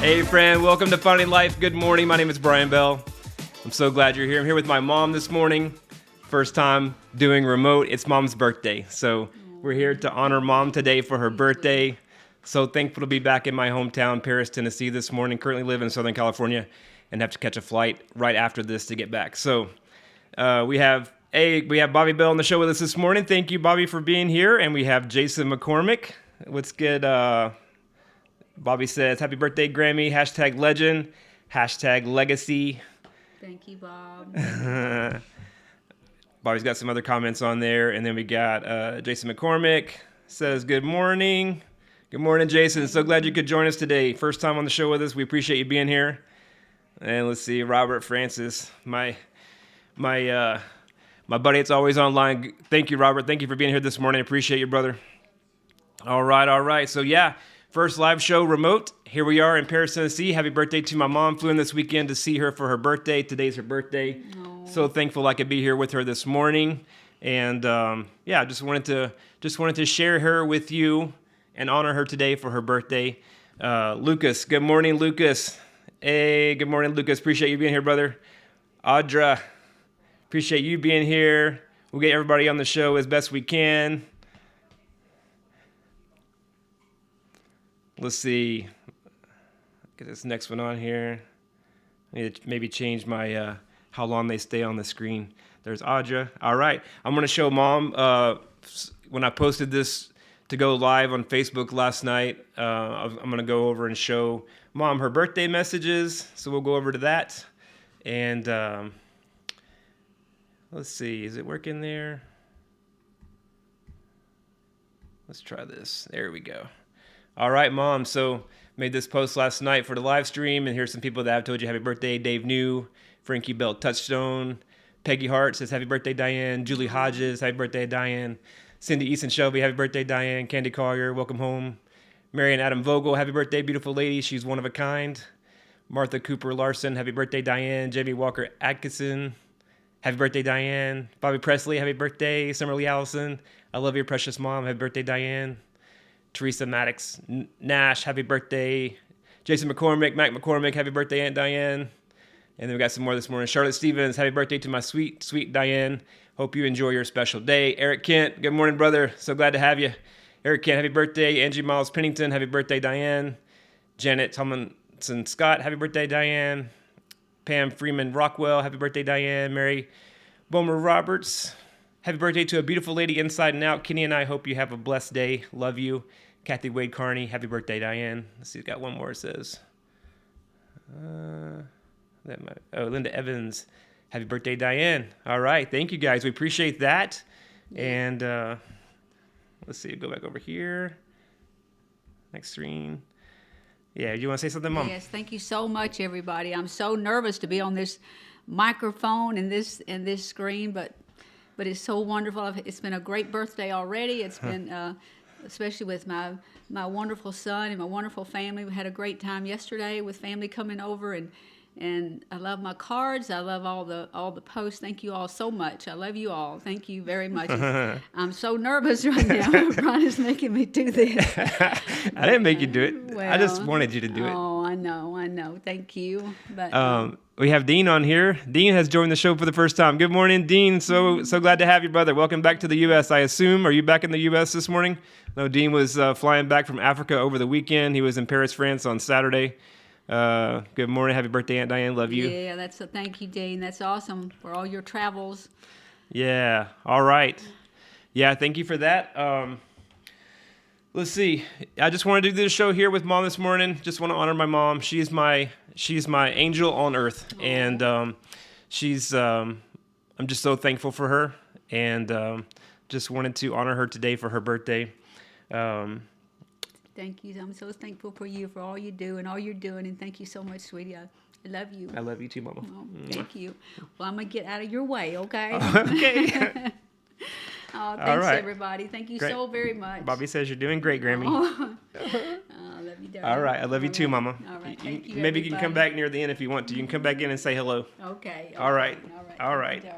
Hey friend, welcome to Finding Life. Good morning. My name is Brian Bell. I'm so glad you're here. I'm here with my mom this morning. First time doing remote. It's mom's birthday. So we're here to honor mom today for her birthday. So thankful to be back in my hometown, Paris, Tennessee this morning. Currently live in Southern California and have to catch a flight right after this to get back. So we have Bobby Bell on the show with us this morning. Thank you, Bobby, for being here. And we have Jason McCormick. What's good? Bobby says, happy birthday, Grammy, hashtag legend, hashtag legacy. Thank you, Bob. Bobby's got some other comments on there. And then we got Jason McCormick says, good morning. Good morning, Jason. So glad you could join us today. First time on the show with us. We appreciate you being here. And let's see, Robert Francis, my buddy, it's always online. Thank you, Robert. Thank you for being here this morning. I appreciate you, brother. All right. So yeah. First live show remote. Here we are in Paris, Tennessee. Happy birthday to my mom. Flew in this weekend to see her for her birthday. Today's her birthday. Aww. So thankful I could be here with her this morning. And just wanted to share her with you and honor her today for her birthday. Lucas, good morning, Lucas. Hey, good morning, Lucas. Appreciate you being here, brother. Audra, appreciate you being here. We'll get everybody on the show as best we can. Let's see. Get this next one on here. I need to maybe change my how long they stay on the screen. There's Audra. All right. I'm going to show Mom when I posted this to go live on Facebook last night. I'm going to go over and show Mom her birthday messages. So we'll go over to that. And let's see. Is it working there? Let's try this. There we go. All right, Mom. So made this post last night for the live stream, and here's some people that have told you happy birthday. Dave New, Frankie Bell Touchstone, Peggy Hart says happy birthday, Diane. Julie Hodges, happy birthday, Diane. Cindy Easton Shelby, happy birthday, Diane. Candy Collier, welcome home. Marian Adam Vogel, happy birthday, beautiful lady. She's one of a kind. Martha Cooper Larson, happy birthday, Diane. Jamie Walker Atkinson, happy birthday, Diane. Bobby Presley, happy birthday. Summer Lee Allison, I love your precious mom. Happy birthday, Diane. Teresa Maddox Nash, happy birthday. Jason McCormick, Mac McCormick, happy birthday, Aunt Diane. And then we got some more this morning. Charlotte Stevens, happy birthday to my sweet, sweet Diane. Hope you enjoy your special day. Eric Kent, good morning, brother. So glad to have you. Eric Kent, happy birthday. Angie Miles Pennington, happy birthday, Diane. Janet Tomlinson Scott, happy birthday, Diane. Pam Freeman Rockwell, happy birthday, Diane. Mary Bomer Roberts, happy birthday to a beautiful lady inside and out. Kenny and I hope you have a blessed day. Love you. Kathy Wade Carney, happy birthday, Diane. Let's see, got one more. It says, Linda Evans, happy birthday, Diane. All right, thank you guys. We appreciate that. And let's see, go back over here. Next screen. Yeah, you want to say something, Mom? Yes, thank you so much, everybody. I'm so nervous to be on this microphone and this screen, but it's so wonderful. It's been a great birthday already. It's been, especially with my wonderful son and my wonderful family. We had a great time yesterday with family coming over, and I love my cards. I love all the posts. Thank you all so much. I love you all. Thank you very much. I'm so nervous right now. Ron is making me do this. I didn't make you do it. Well, I just wanted you to do it. Oh, I know. Thank you. But we have Dean on here. Dean has joined the show for the first time. Good morning, Dean. So glad to have you, brother. Welcome back to the U.S., I assume. Are you back in the U.S. this morning? No, Dean was flying back from Africa over the weekend. He was in Paris, France on Saturday. Good morning. Happy birthday, Aunt Diane. Love you. Yeah, thank you, Dean. That's awesome for all your travels. Yeah. All right. Yeah, thank you for that. Let's see. I just want to do this show here with Mom this morning. Just want to honor my mom. She's my angel on earth, and I'm just so thankful for her, and just wanted to honor her today for her birthday. Thank you. I'm so thankful for you, for all you do and all you're doing, and thank you so much, sweetie. I love you. I love you too, Mama. Oh, thank you. Well, I'm going to get out of your way, okay? Okay. Oh, thanks, everybody. Thank you so very much. Bobby says you're doing great, Grammy. Oh, I love you, darling. All right. I love you too, Mama. All right. Thank you, maybe you can come back near the end if you want to. You can come back in and say hello. Okay. All right. All right. Thank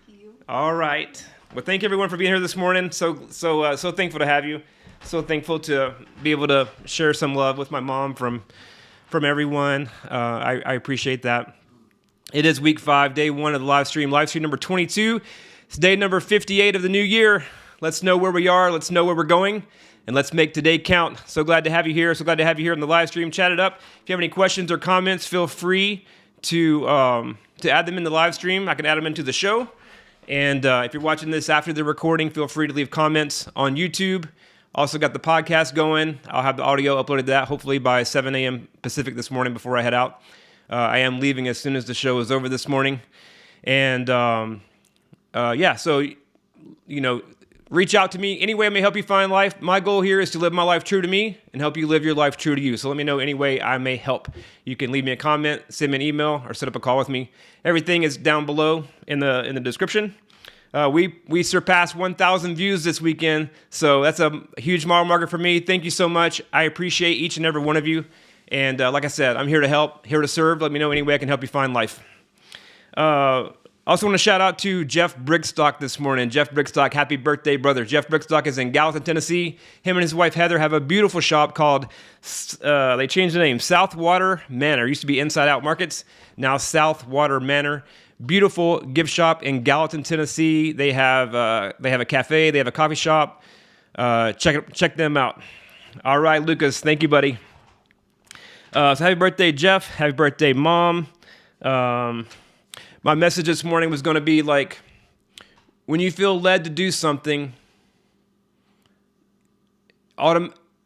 you. All right. Well, thank everyone for being here this morning. So thankful to have you. So thankful to be able to share some love with my mom from from everyone. I appreciate that. It is week 5, day 1 of the live stream number 22. It's day number 58 of the new year. Let's know where we are. Let's know where we're going. And let's make today count. So glad to have you here. So glad to have you here on the live stream. Chat it up. If you have any questions or comments, feel free to add them in the live stream. I can add them into the show. And if you're watching this after the recording, feel free to leave comments on YouTube. Also got the podcast going. I'll have the audio uploaded to that hopefully by 7 a.m. Pacific this morning before I head out. I am leaving as soon as the show is over this morning. And so, reach out to me any way I may help you find life. My goal here is to live my life true to me and help you live your life true to you. So let me know any way I may help. You can leave me a comment, send me an email, or set up a call with me. Everything is down below in the description. We surpassed 1,000 views this weekend, so that's a huge mile marker for me. Thank you so much. I appreciate each and every one of you. And like I said, I'm here to help, here to serve. Let me know any way I can help you find life. I also want to shout out to Jeff Brigstock this morning. Jeff Brigstock, happy birthday, brother. Jeff Brigstock is in Gallatin, Tennessee. Him and his wife, Heather, have a beautiful shop called, they changed the name, Southwater Manor. It used to be Inside Out Markets, now Southwater Manor. Beautiful gift shop in Gallatin, Tennessee. They have a cafe, they have a coffee shop. Check them out. All right, Lucas, thank you, buddy. So happy birthday, Jeff. Happy birthday, Mom. My message this morning was going to be like, when you feel led to do something,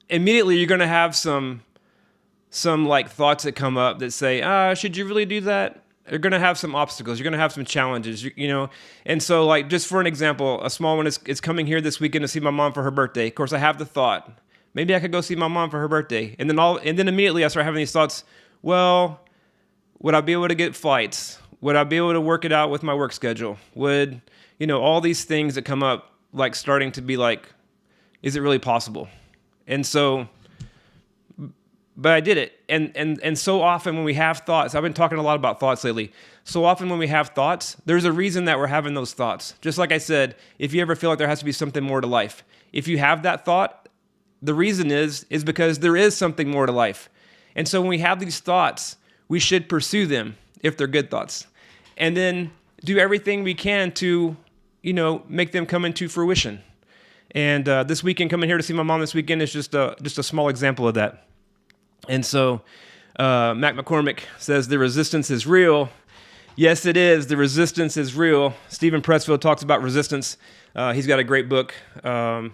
immediately you're going to have some like thoughts that come up that say, should you really do that? You're going to have some obstacles. You're going to have some challenges, And so like, just for an example, a small one is coming here this weekend to see my mom for her birthday. Of course, I have the thought, maybe I could go see my mom for her birthday. And then immediately I start having these thoughts, well, would I be able to get flights? Would I be able to work it out with my work schedule? Would, all these things that come up, like starting to be like, is it really possible? And so, but I did it. And so often when we have thoughts, I've been talking a lot about thoughts lately. So often when we have thoughts, there's a reason that we're having those thoughts. Just like I said, if you ever feel like there has to be something more to life, if you have that thought, the reason is because there is something more to life. And so when we have these thoughts, we should pursue them if they're good thoughts. And then do everything we can to, make them come into fruition. And this weekend, coming here to see my mom this weekend is just a small example of that. And so Mac McCormick says the resistance is real. Yes, it is. The resistance is real. Stephen Pressfield talks about resistance. He's got a great book, the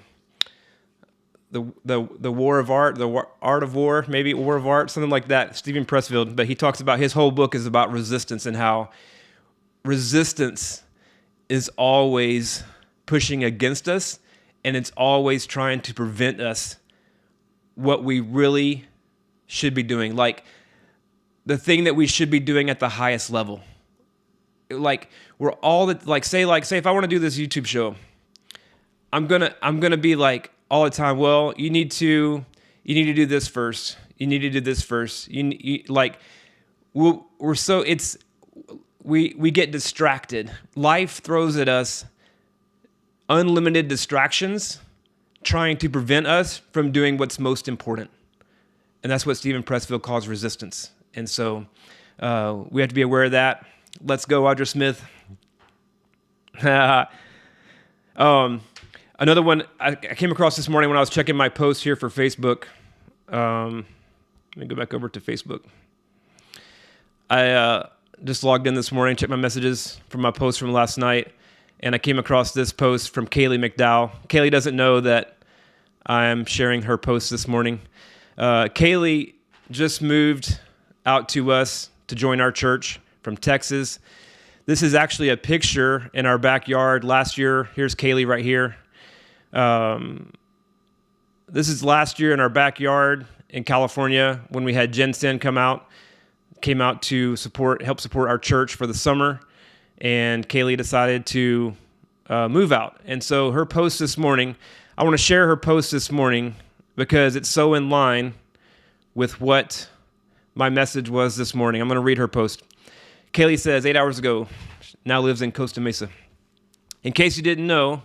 War of Art, the Art of War, maybe War of Art, something like that. Stephen Pressfield. But he talks about his whole book is about resistance and how resistance is always pushing against us, and it's always trying to prevent us what we really should be doing, like the thing that we should be doing at the highest level. Like we're all say if I want to do this YouTube show, I'm gonna be like all the time, well, you need to do this first. You need to do this first. We get distracted. Life throws at us unlimited distractions trying to prevent us from doing what's most important. And that's what Stephen Pressfield calls resistance. And so we have to be aware of that. Let's go, Audra Smith. Another one I came across this morning when I was checking my post here for Facebook. Let me go back over to Facebook. I just logged in this morning, checked my messages from my post from last night, and I came across this post from Kaylee McDowell. Kaylee doesn't know that I'm sharing her post this morning. Kaylee just moved out to us to join our church from Texas. This is actually a picture in our backyard last year. Here's Kaylee right here. This is last year in our backyard in California when we had Jen Sen came out to help support our church for the summer, and Kaylee decided to move out. And so her post this morning, I want to share her post this morning because it's so in line with what my message was this morning. I'm going to read her post. Kaylee says, 8 hours ago, now lives in Costa Mesa. In case you didn't know,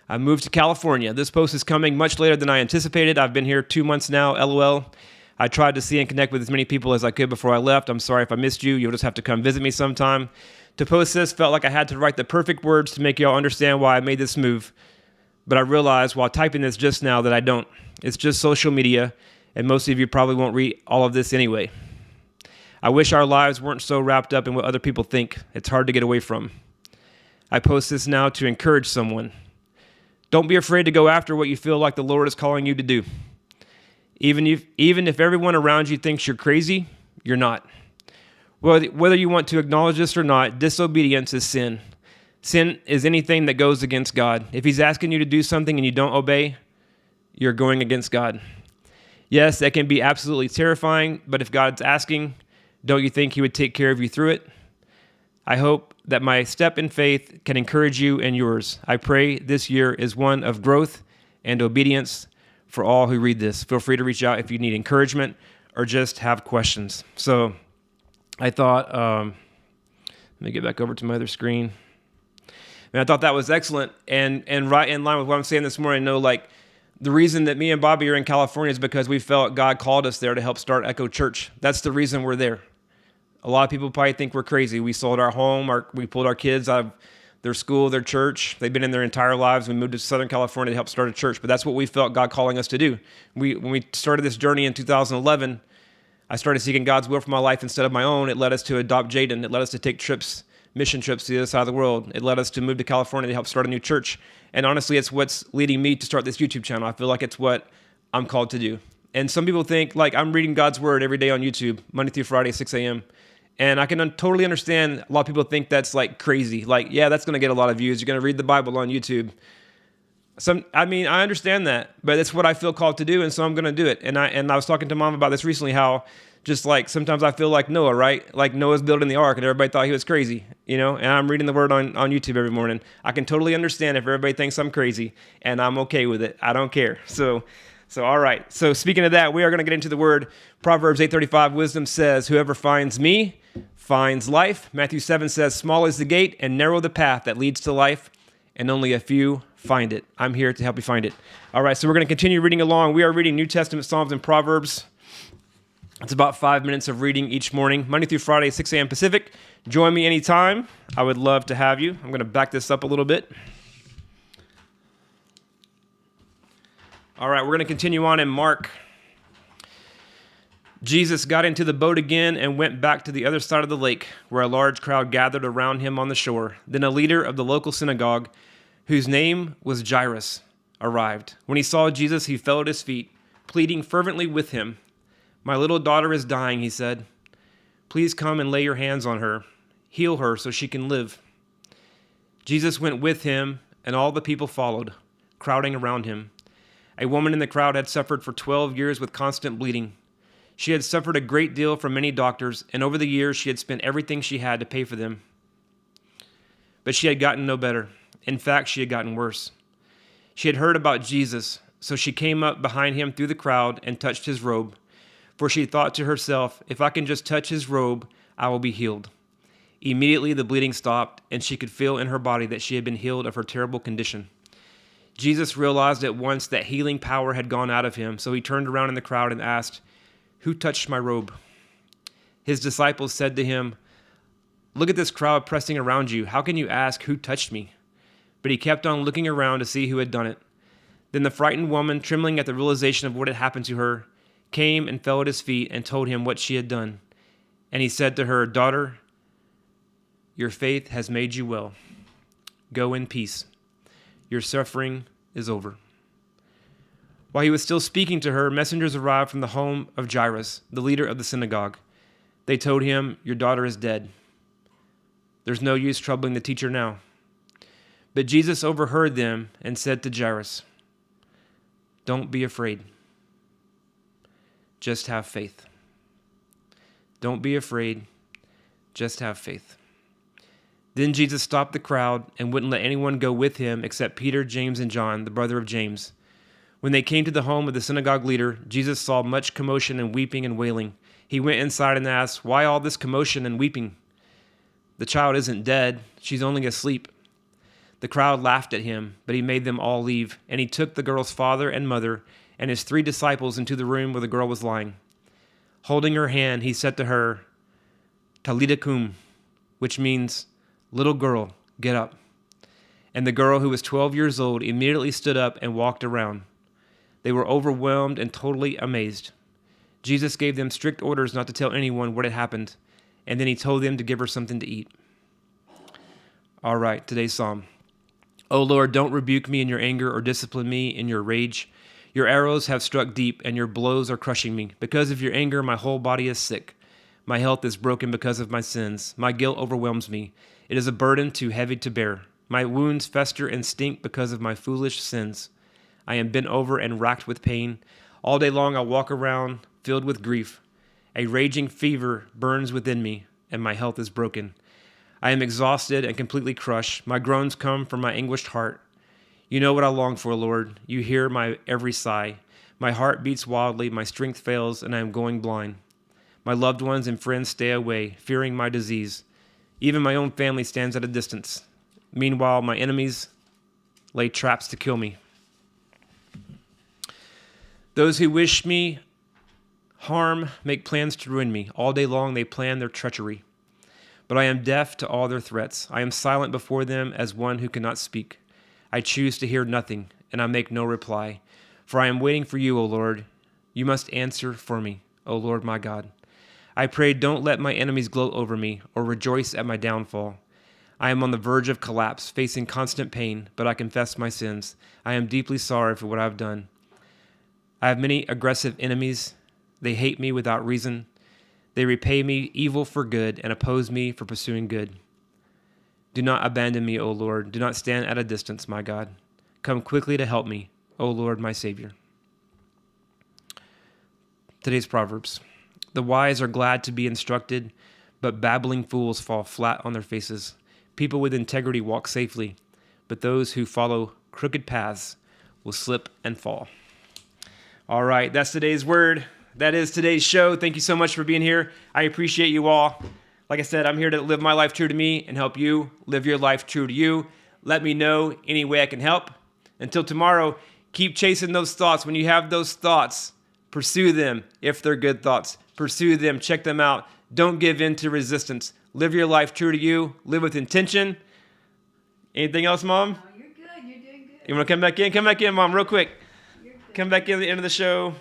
I moved to California. This post is coming much later than I anticipated. I've been here 2 months now, LOL. I tried to see and connect with as many people as I could before I left. I'm sorry if I missed you. You'll just have to come visit me sometime. To post this felt like I had to write the perfect words to make y'all understand why I made this move. But I realized while typing this just now that I don't. It's just social media, and most of you probably won't read all of this anyway. I wish our lives weren't so wrapped up in what other people think. It's hard to get away from. I post this now to encourage someone. Don't be afraid to go after what you feel like the Lord is calling you to do. Even if everyone around you thinks you're crazy, you're not. Whether you want to acknowledge this or not, disobedience is sin. Sin is anything that goes against God. If he's asking you to do something and you don't obey, you're going against God. Yes, that can be absolutely terrifying, but if God's asking, don't you think he would take care of you through it? I hope that my step in faith can encourage you and yours. I pray this year is one of growth and obedience for all who read this. Feel free to reach out if you need encouragement or just have questions. So I thought, let me get back over to my other screen. And I thought that was excellent and right in line with what I'm saying this morning. No, like the reason that me and Bobby are in California is because we felt God called us there to help start Echo Church. That's the reason we're there. A lot of people probably think we're crazy. We sold our home, we pulled our kids out of their school, their church. They've been in their entire lives. We moved to Southern California to help start a church, but that's what we felt God calling us to do. When we started this journey in 2011, I started seeking God's will for my life instead of my own. It led us to adopt Jaden. It led us to take mission trips to the other side of the world. It led us to move to California to help start a new church. And honestly, it's what's leading me to start this YouTube channel. I feel like it's what I'm called to do. And some people think like I'm reading God's word every day on YouTube, Monday through Friday, 6 a.m. And I can totally understand a lot of people think that's like crazy. Like, yeah, that's going to get a lot of views. You're going to read the Bible on YouTube. I understand that, but it's what I feel called to do, and so I'm going to do it. And I was talking to Mom about this recently, how just like sometimes I feel like Noah, right? Like Noah's building the ark, and everybody thought he was crazy, you know? And I'm reading the word on YouTube every morning. I can totally understand if everybody thinks I'm crazy, and I'm okay with it. I don't care. So all right. So speaking of that, we are going to get into the word. Proverbs 8:35, wisdom says, whoever finds me finds life. Matthew 7 says, small is the gate and narrow the path that leads to life, and only a few find it. I'm here to help you find it. All right, so we're going to continue reading along. We are reading New Testament Psalms and Proverbs. It's about 5 minutes of reading each morning, Monday through Friday, 6 a.m. Pacific. Join me anytime. I would love to have you. I'm going to back this up a little bit. All right, we're going to continue on in Mark. Jesus got into the boat again and went back to the other side of the lake, where a large crowd gathered around him on the shore. Then a leader of the local synagogue, whose name was Jairus, arrived. When he saw Jesus, he fell at his feet, pleading fervently with him. My little daughter is dying, he said. Please come and lay your hands on her. Heal her so she can live. Jesus went with him, and all the people followed, crowding around him. A woman in the crowd had suffered for 12 years with constant bleeding. She had suffered a great deal from many doctors, and over the years she had spent everything she had to pay for them. But she had gotten no better. In fact, she had gotten worse. She had heard about Jesus, so she came up behind him through the crowd and touched his robe. For she thought to herself, if I can just touch his robe, I will be healed. Immediately the bleeding stopped, and she could feel in her body that she had been healed of her terrible condition. Jesus realized at once that healing power had gone out of him, so he turned around in the crowd and asked, who touched my robe? His disciples said to him, look at this crowd pressing around you. How can you ask, who touched me? But he kept on looking around to see who had done it. Then the frightened woman, trembling at the realization of what had happened to her, came and fell at his feet and told him what she had done. And he said to her, daughter, your faith has made you well. Go in peace. Your suffering is over. While he was still speaking to her, messengers arrived from the home of Jairus, the leader of the synagogue. They told him, your daughter is dead. There's no use troubling the teacher now. But Jesus overheard them and said to Jairus, don't be afraid. Just have faith. Don't be afraid. Just have faith. Then Jesus stopped the crowd and wouldn't let anyone go with him except Peter, James, and John, the brother of James. When they came to the home of the synagogue leader, Jesus saw much commotion and weeping and wailing. He went inside and asked, why all this commotion and weeping? The child isn't dead. She's only asleep. The crowd laughed at him, but he made them all leave, and he took the girl's father and mother and his 3 disciples into the room where the girl was lying. Holding her hand, he said to her, Talita cum, which means, little girl, get up. And the girl, who was 12 years old, immediately stood up and walked around. They were overwhelmed and totally amazed. Jesus gave them strict orders not to tell anyone what had happened, and then he told them to give her something to eat. All right, today's psalm. O Lord, don't rebuke me in your anger or discipline me in your rage. Your arrows have struck deep, and your blows are crushing me. Because of your anger, my whole body is sick. My health is broken because of my sins. My guilt overwhelms me. It is a burden too heavy to bear. My wounds fester and stink because of my foolish sins. I am bent over and racked with pain. All day long I walk around filled with grief. A raging fever burns within me, and my health is broken. I am exhausted and completely crushed. My groans come from my anguished heart. You know what I long for, Lord. You hear my every sigh. My heart beats wildly, my strength fails, and I am going blind. My loved ones and friends stay away, fearing my disease. Even my own family stands at a distance. Meanwhile, my enemies lay traps to kill me. Those who wish me harm make plans to ruin me. All day long they plan their treachery. But I am deaf to all their threats. I am silent before them as one who cannot speak. I choose to hear nothing, and I make no reply. For I am waiting for you, O Lord. You must answer for me, O Lord my God. I pray, don't let my enemies gloat over me or rejoice at my downfall. I am on the verge of collapse, facing constant pain, but I confess my sins. I am deeply sorry for what I have done. I have many aggressive enemies. They hate me without reason. They repay me evil for good and oppose me for pursuing good. Do not abandon me, O Lord. Do not stand at a distance, my God. Come quickly to help me, O Lord, my Savior. Today's Proverbs. The wise are glad to be instructed, but babbling fools fall flat on their faces. People with integrity walk safely, but those who follow crooked paths will slip and fall. All right, that's today's word. That is today's show. Thank you so much for being here. I appreciate you all. Like I said, I'm here to live my life true to me and help you live your life true to you. Let me know any way I can help. Until tomorrow, keep chasing those thoughts. When you have those thoughts, pursue them. If they're good thoughts, pursue them. Check them out. Don't give in to resistance. Live your life true to you. Live with intention. Anything else, Mom? Oh, you're good. You're doing good. You want to come back in? Come back in, Mom, real quick. Come back in at the end of the show.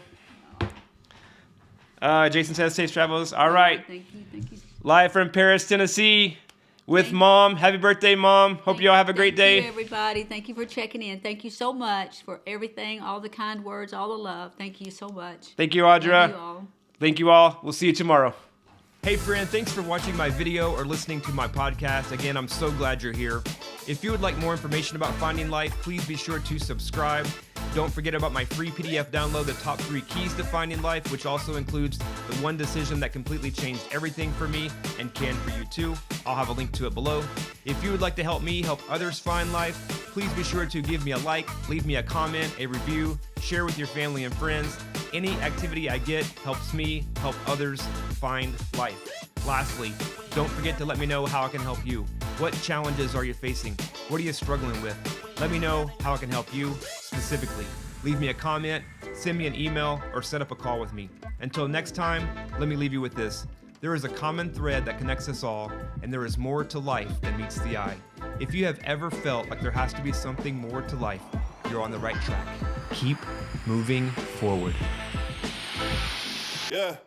Jason says safe travels. All right. Thank you. Thank you. Live from Paris, Tennessee with Mom. Happy birthday, Mom. Hope you all have a great day. Thank you, everybody. Thank you for checking in. Thank you so much for everything, all the kind words, all the love. Thank you so much. Thank you, Audra. Love you all. Thank you all. We'll see you tomorrow. Hey, friend. Thanks for watching my video or listening to my podcast. Again, I'm so glad you're here. If you would like more information about Finding Life, please be sure to subscribe. Don't forget about my free PDF download, The Top 3 Keys to Finding Life, which also includes the one decision that completely changed everything for me and can for you too. I'll have a link to it below. If you would like to help me help others find life, please be sure to give me a like, leave me a comment, a review, share with your family and friends. Any activity I get helps me help others find life. Lastly, don't forget to let me know how I can help you. What challenges are you facing? What are you struggling with? Let me know how I can help you specifically. Leave me a comment, send me an email, or set up a call with me. Until next time, let me leave you with this. There is a common thread that connects us all, and there is more to life than meets the eye. If you have ever felt like there has to be something more to life, you're on the right track. Keep moving forward. Yeah.